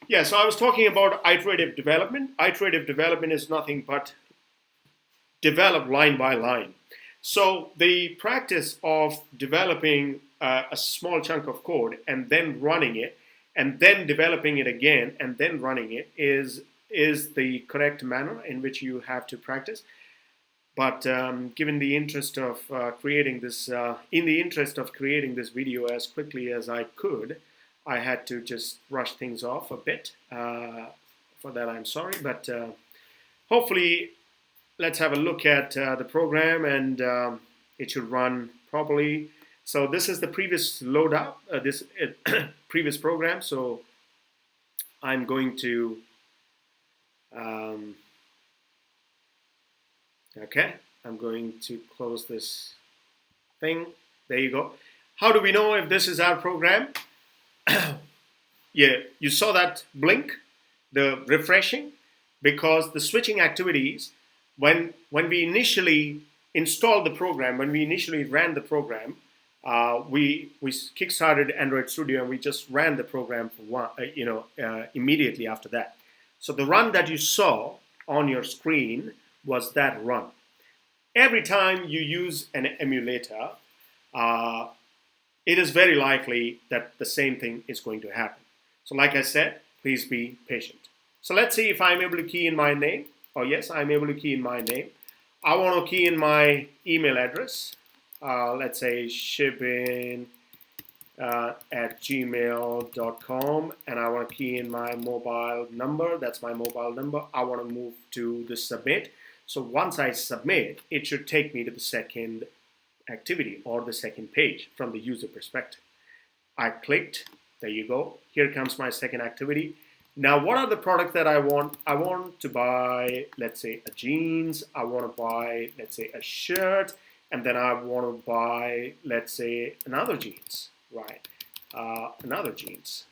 Yeah, so I was talking about iterative development. Iterative development is nothing but develop line by line. So the practice of developing a small chunk of code and then running it, and then developing it again, and then running it is is the correct manner in which you have to practice. But given the interest of creating this, in the interest of creating this video as quickly as I could, I had to just rush things off a bit. For that, I'm sorry, but hopefully, let's have a look at the program, and it should run properly. So this is the previous load up, this previous program. So I'm going to okay, I'm going to close this thing. There you go. How do we know if this is our program? Yeah, you saw that blink, the refreshing, because the switching activities, when we initially installed the program, when we initially ran the program, we kickstarted Android Studio and we just ran the program for one, immediately after that. So the run that you saw on your screen was that run. Every time you use an emulator, it is very likely that the same thing is going to happen. So like I said, please be patient. So let's see if I'm able to key in my name. Oh yes, I'm able to key in my name. I want to key in my email address. Let's say shibin at gmail.com, and I want to key in my mobile number. That's my mobile number. I want to move to the submit. So once I submit, it should take me to the second activity or the second page from the user perspective. I clicked. There you go. Here comes my second activity. Now, what are the products that I want? I want to buy, let's say, a jeans. I want to buy, let's say, a shirt. And then I want to buy, let's say, another jeans, right? Another jeans.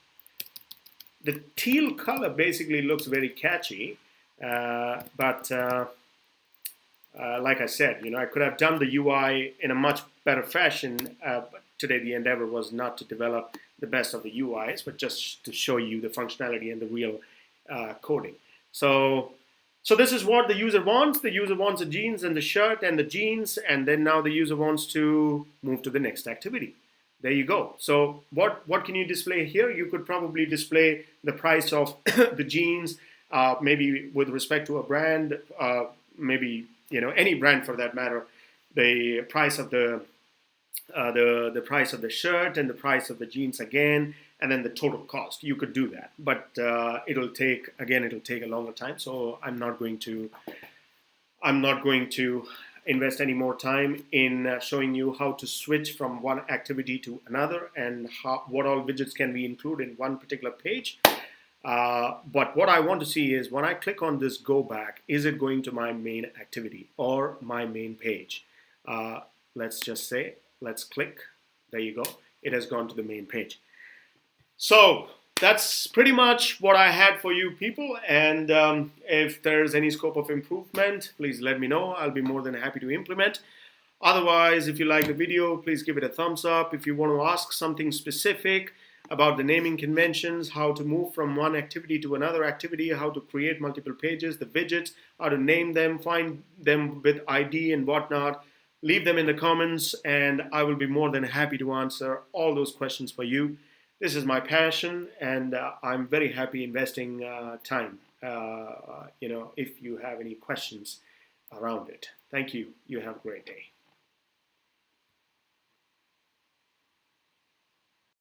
The teal color basically looks very catchy, but like I said, I could have done the UI in a much better fashion. But today the endeavor was not to develop the best of the UIs, but just to show you the functionality and the real coding. So this is what the user wants. The user wants the jeans and the shirt and the jeans, and then now the user wants to move to the next activity. There you go. So what can you display here? You could probably display the price of the jeans, maybe with respect to a brand, maybe any brand for that matter. The price of the price of the shirt and the price of the jeans again, and then the total cost. You could do that, but it'll take a longer time. So I'm not going to invest any more time in showing you how to switch from one activity to another and what all widgets can we include in one particular page. But what I want to see is when I click on this go back, is it going to my main activity or my main page? Let's just say, let's click. There you go. It has gone to the main page. So that's pretty much what I had for you people. And if there's any scope of improvement, please let me know. I'll be more than happy to implement. Otherwise, if you like the video, please give it a thumbs up. If you want to ask something specific about the naming conventions, how to move from one activity to another activity, how to create multiple pages, the widgets, how to name them, find them with ID and whatnot, leave them in the comments, and I will be more than happy to answer all those questions for you. This is my passion, and I'm very happy investing time, if you have any questions around it. Thank you. You have a great day.